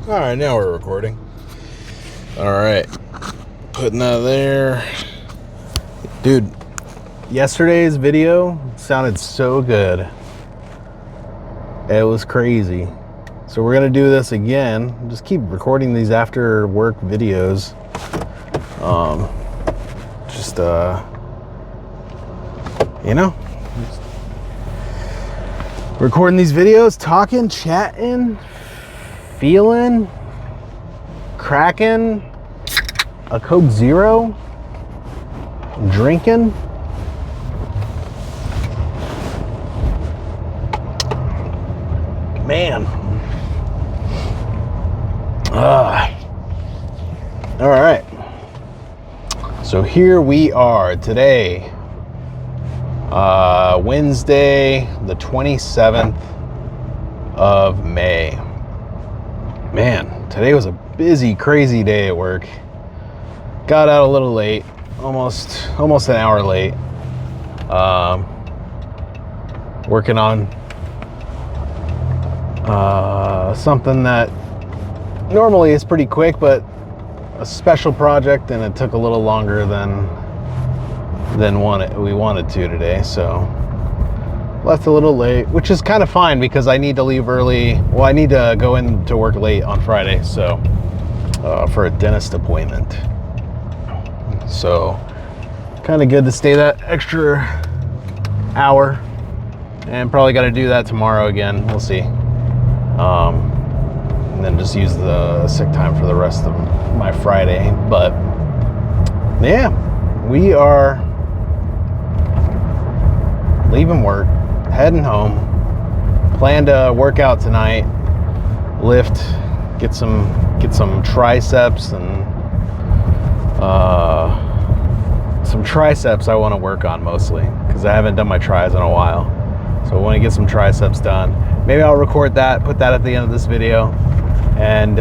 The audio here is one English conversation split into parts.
All right, now we're recording. All right, putting that there. Dude, yesterday's video sounded so good. It was crazy. So we're gonna do this again. Just keep recording these after work videos. Recording these videos, talking, chatting, feeling, cracking a Coke Zero, drinking. Man. All right. So here we are today, Wednesday, the 27th of May. Man, today was a busy, crazy day at work. Got out a little late, almost an hour late. Working on something that normally is pretty quick, but a special project, and it took a little longer than we wanted to today. So left a little late, which is kind of fine because I need to leave early. Well, I need to go into work late on Friday, so for a dentist appointment. So kind of good to stay that extra hour, and probably got to do that tomorrow again. We'll see. And then just use the sick time for the rest of my Friday. But yeah, we are leaving work, heading home. Plan to work out tonight, lift, get some triceps and some triceps I want to work on mostly because I haven't done my tris in a while. So I want to get some triceps done. Maybe I'll record that, put that at the end of this video, and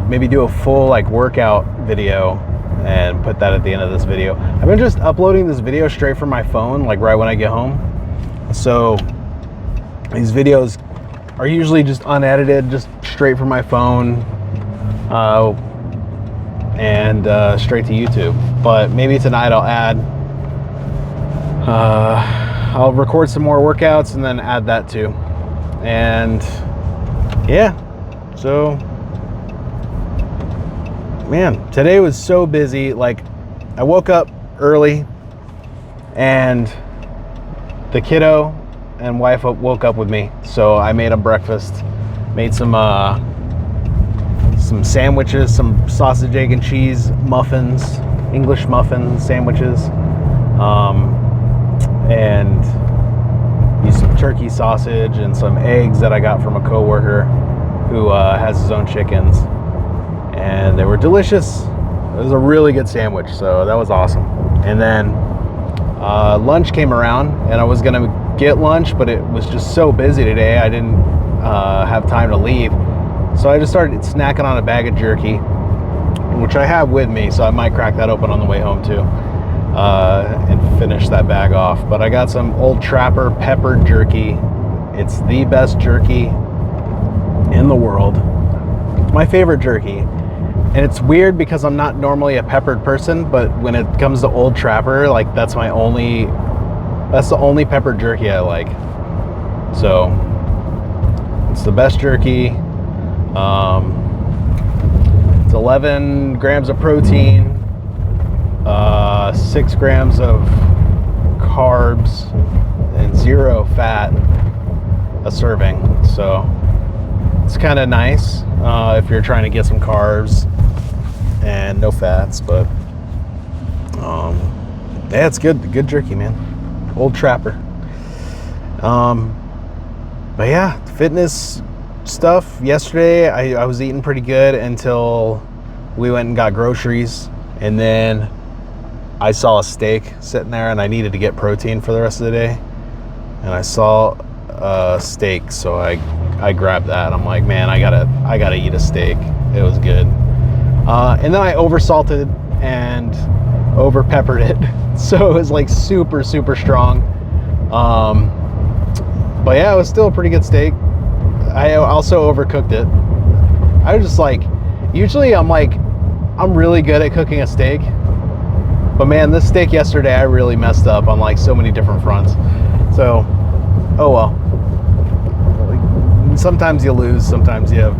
maybe do a full workout video and put that at the end of this video. I've been just uploading this video straight from my phone, right when I get home. So these videos are usually just unedited, just straight from my phone and straight to YouTube. But maybe tonight I'll record some more workouts and then add that too. And yeah, so man, today was so busy. I woke up early and the kiddo and wife woke up with me, so I made them breakfast, made some sandwiches, some sausage, egg, and cheese muffins, English muffin sandwiches, and used some turkey sausage and some eggs that I got from a coworker who has his own chickens, and they were delicious. It was a really good sandwich, so that was awesome. And then lunch came around, and I was gonna get lunch, but it was just so busy today I didn't have time to leave, so I just started snacking on a bag of jerky, which I have with me, so I might crack that open on the way home too, and finish that bag off. But I got some Old Trapper peppered jerky. It's the best jerky in the world. It's my favorite jerky. And it's weird because I'm not normally a peppered person, but when it comes to Old Trapper, that's the only peppered jerky I like. So it's the best jerky. It's 11 grams of protein, 6 grams of carbs, and 0 fat a serving. So it's kind of nice if you're trying to get some carbs and no fats. But yeah, it's good jerky, man. Old Trapper. But yeah, fitness stuff. Yesterday I was eating pretty good until we went and got groceries, and then I saw a steak sitting there, and I needed to get protein for the rest of the day, and I saw a steak, so I grabbed that. I'm like, man, I gotta eat a steak. It was good. And then I oversalted and over peppered it, so it was super strong. But yeah, it was still a pretty good steak. I also overcooked it. I was just like, usually I'm really good at cooking a steak, but man, this steak yesterday, I really messed up on like so many different fronts. So, oh well. Sometimes you lose, sometimes you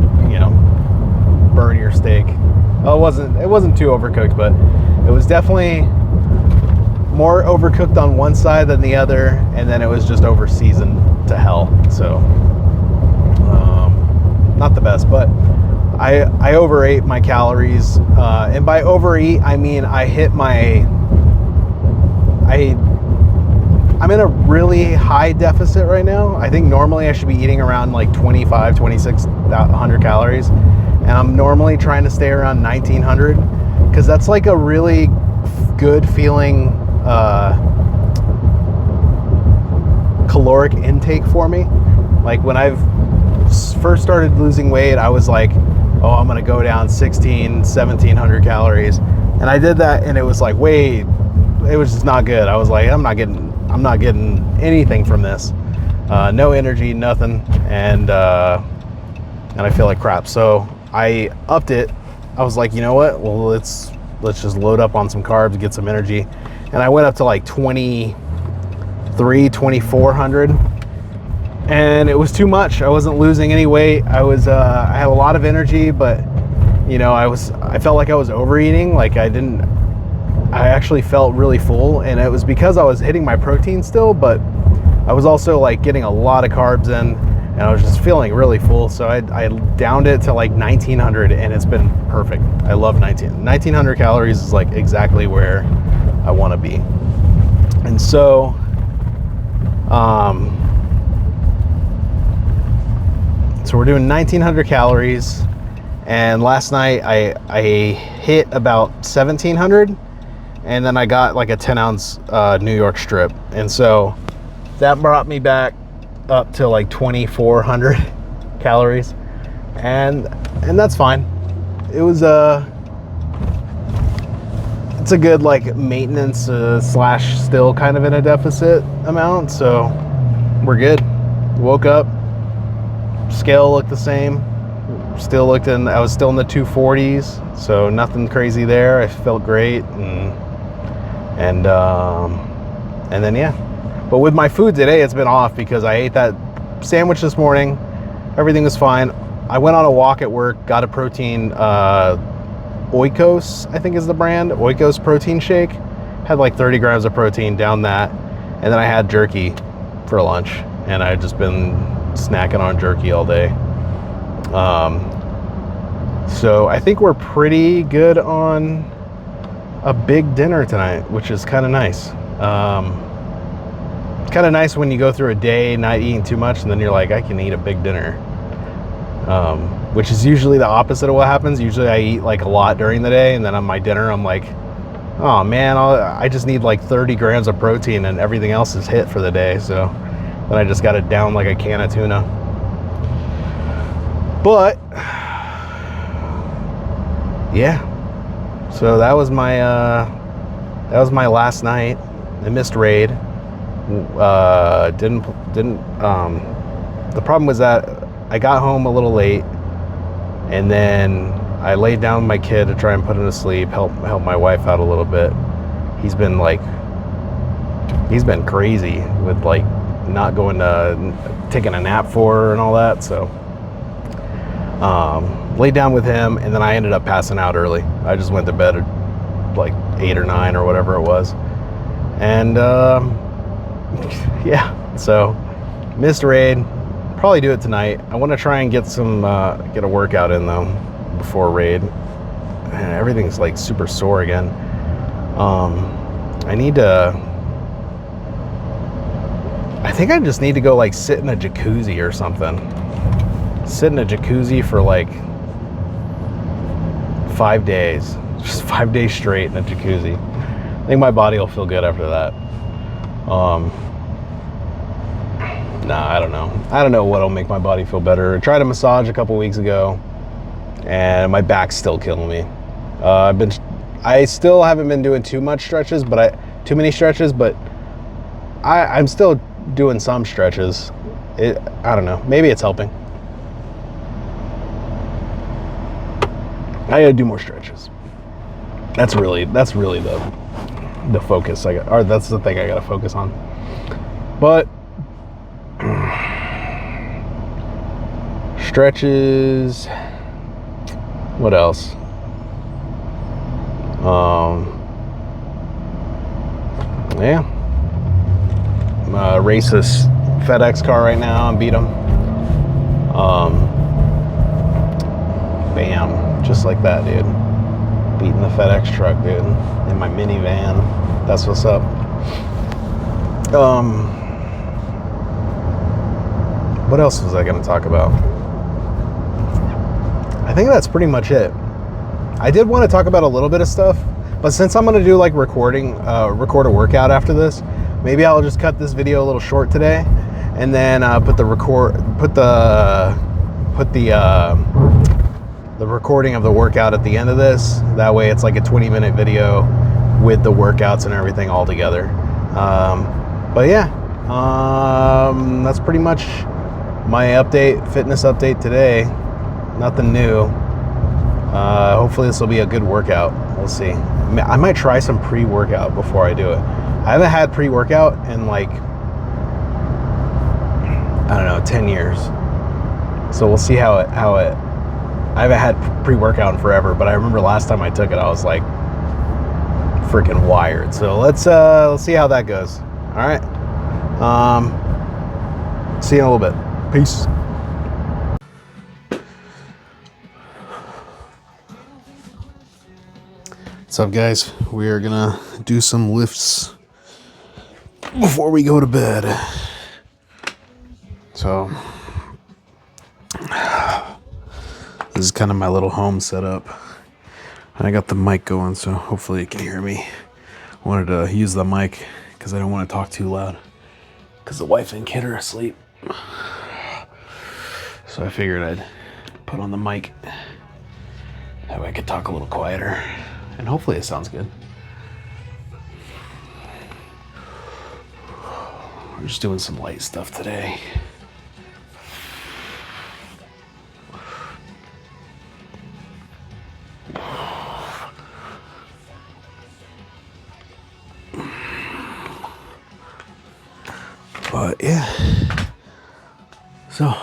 burn your steak. Oh, it wasn't too overcooked, but it was definitely more overcooked on one side than the other, and then it was just over seasoned to hell. So not the best, but I overate my calories, and by overeat I mean I'm in a really high deficit right now. I think normally I should be eating around like 2,600 calories, and I'm normally trying to stay around 1,900, because that's like a really good feeling caloric intake for me. Like when I've first started losing weight, I was like, oh, I'm gonna go down 1,700 calories, and I did that, and it was like, wait, it was just not good. I was like, I'm not getting anything from this, no energy, nothing, and I feel like crap. So I upped it. I was like, you know what? Well, let's just load up on some carbs, get some energy, and I went up to like 2,400, and it was too much. I wasn't losing any weight. I had a lot of energy, but I felt like I was overeating. Like I actually felt really full, and it was because I was hitting my protein still, but I was also like getting a lot of carbs in, and I was just feeling really full. So I downed it to like 1,900, and it's been perfect. I love 1,900 calories is like exactly where I want to be. And so so we're doing 1,900 calories, and last night I hit about 1,700, and then I got like a 10-ounce New York strip, and so that brought me back up to like 2,400 calories, and that's fine. It was it's a good like maintenance slash still kind of in a deficit amount, so we're good. Woke up, scale looked the same, I was still in the 240s, so nothing crazy there. I felt great, and then yeah. But with my food today, it's been off because I ate that sandwich this morning. Everything was fine. I went on a walk at work, got a protein, Oikos, I think is the brand, Oikos protein shake. Had like 30 grams of protein, down that, and then I had jerky for lunch, and I've just been snacking on jerky all day. So I think we're pretty good on a big dinner tonight, which is kind of nice. It's kind of nice when you go through a day not eating too much, and then you're like, I can eat a big dinner, which is usually the opposite of what happens. Usually I eat like a lot during the day, and then on my dinner I'm like, oh man, I just need like 30 grams of protein, and everything else is hit for the day. So then I just got it down like a can of tuna. But yeah, so that was my last night. I missed raid. The problem was that I got home a little late, and then I laid down with my kid to try and put him to sleep, help my wife out a little bit. He's been crazy with like not going to taking a nap for her and all that. So laid down with him, and then I ended up passing out early. I just went to bed at like 8 or 9 or whatever it was, and yeah, so missed raid. Probably do it tonight. I want to try and get a workout in though before raid. Man, everything's like super sore again. I think I just need to go like sit in a jacuzzi or something. Sit in a jacuzzi for like 5 days. Just 5 days straight in a jacuzzi. I think my body will feel good after that. Nah, I don't know. I don't know what'll make my body feel better. I tried a massage a couple weeks ago, and my back's still killing me. I still haven't been doing too many stretches, but I'm still doing some stretches. I don't know. Maybe it's helping. I gotta do more stretches. That's really the focus I got, or that's the thing I gotta focus on. But stretches. What else? Yeah. Race this FedEx car right now and beat them. Bam, just like that, dude. Beating the FedEx truck, dude, in my minivan. That's what's up. What else was I going to talk about? I think that's pretty much it. I did want to talk about a little bit of stuff, but since I'm going to do like record a workout after this, maybe I'll just cut this video a little short today, and then put the recording of the workout at the end of this. That way it's like a 20-minute video with the workouts and everything all together. But yeah, that's pretty much my fitness update today. Nothing new. Hopefully this will be a good workout. We'll see. I might try some pre-workout before I do it. I haven't had pre-workout in like, I don't know, 10 years. So we'll see how it. I haven't had pre-workout in forever, but I remember last time I took it, I was like freaking wired. So let's see how that goes. All right. See you in a little bit. Peace. What's up, guys? We are gonna do some lifts before we go to bed. So this is kind of my little home setup. I got the mic going, so hopefully you can hear me. I wanted to use the mic because I don't want to talk too loud because the wife and kid are asleep. So I figured I'd put on the mic. That way I could talk a little quieter. And hopefully it sounds good. We're just doing some light stuff today. But yeah. So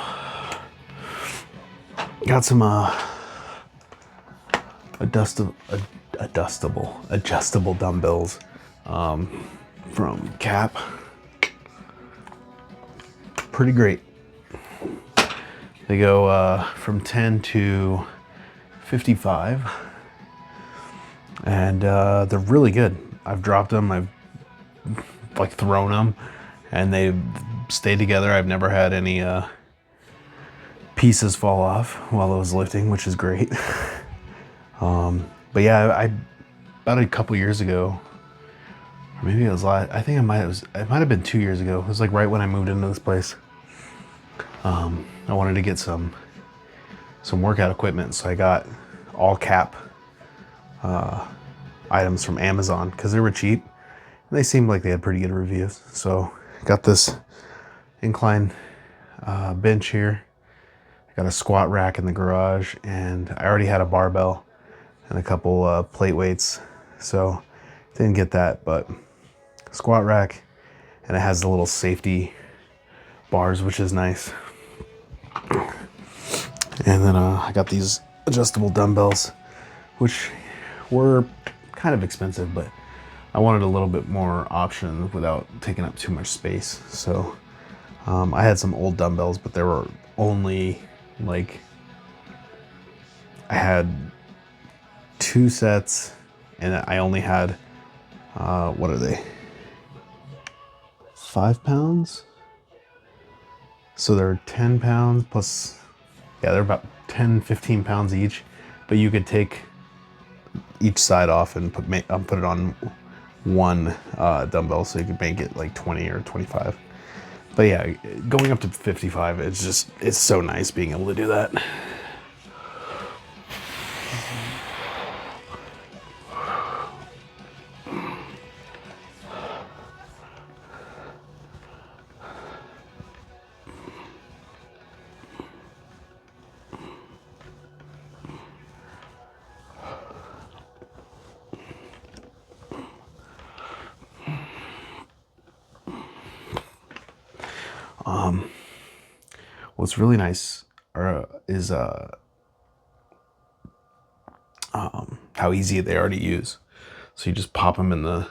got some adjustable dumbbells from Cap. Pretty great. They go from 10 to 55, and they're really good. I've dropped them, I've like thrown them, and they've stayed together. I've never had any pieces fall off while I was lifting, which is great. But yeah, I about a couple years ago, or maybe it was I think it might have been 2 years ago. It was like right when I moved into this place. I wanted to get some workout equipment, so I got all Cap items from Amazon because they were cheap and they seemed like they had pretty good reviews. So I got this incline bench here. I got a squat rack in the garage, and I already had a barbell and a couple plate weights, so didn't get that, but squat rack, and it has the little safety bars, which is nice. And then I got these adjustable dumbbells, which were kind of expensive, but I wanted a little bit more option without taking up too much space. So I had some old dumbbells, but they were only like, I had 2 sets, and I only had what are they, 5 pounds? So they're 10 pounds plus, yeah, they're about 10-15 pounds each, but you could take each side off and put it on one dumbbell, so you could make it like 20 or 25. But yeah, going up to 55, it's so nice being able to do that. what's really nice is how easy they are to use. So you just pop them in the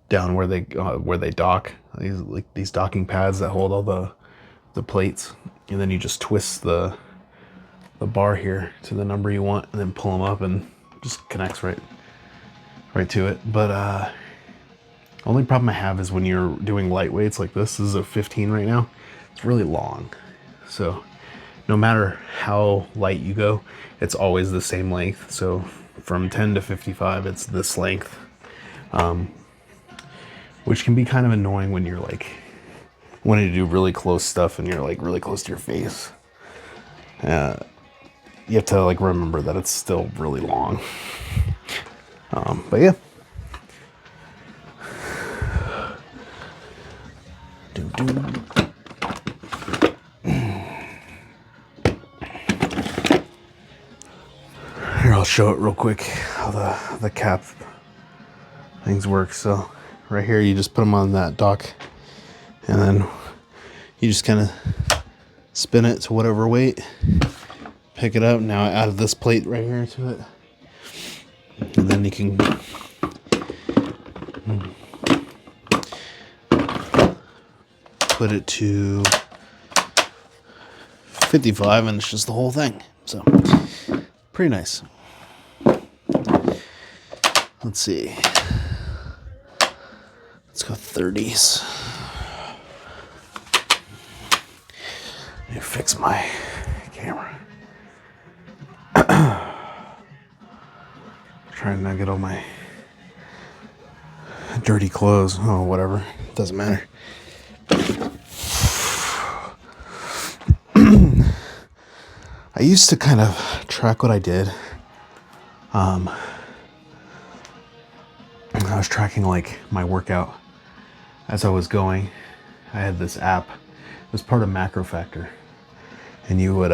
down where they dock, these docking pads that hold all the plates, and then you just twist the bar here to the number you want, and then pull them up, and just connects right to it. But only problem I have is when you're doing light weights like this is a 15 right now, it's really long. So no matter how light you go, it's always the same length. So from 10 to 55, it's this length, which can be kind of annoying when you're like wanting to do really close stuff and you're like really close to your face. You have to like remember that it's still really long. But yeah. Here, I'll show it real quick how the cap things work. So right here, you just put them on that dock, and then you just kind of spin it to whatever weight, pick it up. Now out of this plate right here to it, and then you can put it to 55, and it's just the whole thing. So pretty nice. Let's see. Let's go 30s. Let me fix my camera. Trying to not get all my dirty clothes. Oh, whatever. Doesn't matter. I used to kind of track what I did. I was tracking like my workout as I was going. I had this app. It was part of Macro Factor, and you would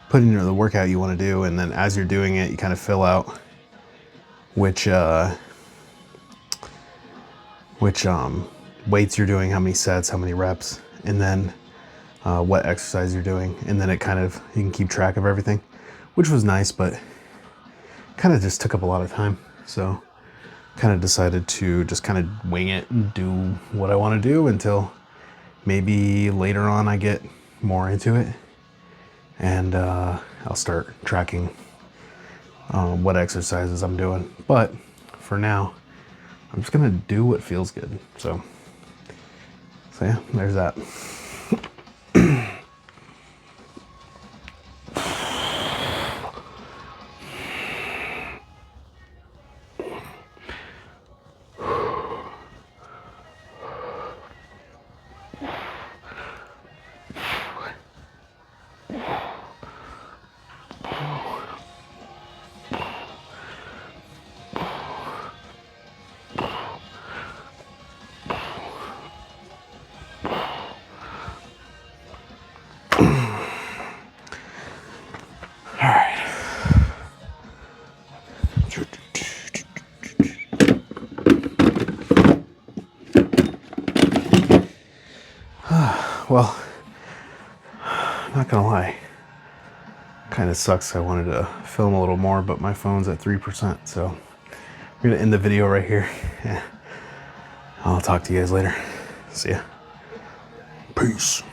put in the workout you want to do, and then as you're doing it, you kind of fill out which weights you're doing, how many sets, how many reps, and then what exercise you're doing, and then it kind of, you can keep track of everything, which was nice, but kind of just took up a lot of time. So kind of decided to just kind of wing it and do what I want to do until maybe later on I get more into it, and I'll start tracking what exercises I'm doing. But for now, I'm just gonna do what feels good. So yeah, there's that. Well, not gonna lie, kind of sucks. I wanted to film a little more, but my phone's at 3%, so I'm gonna end the video right here. Yeah. I'll talk to you guys later. See ya. Peace.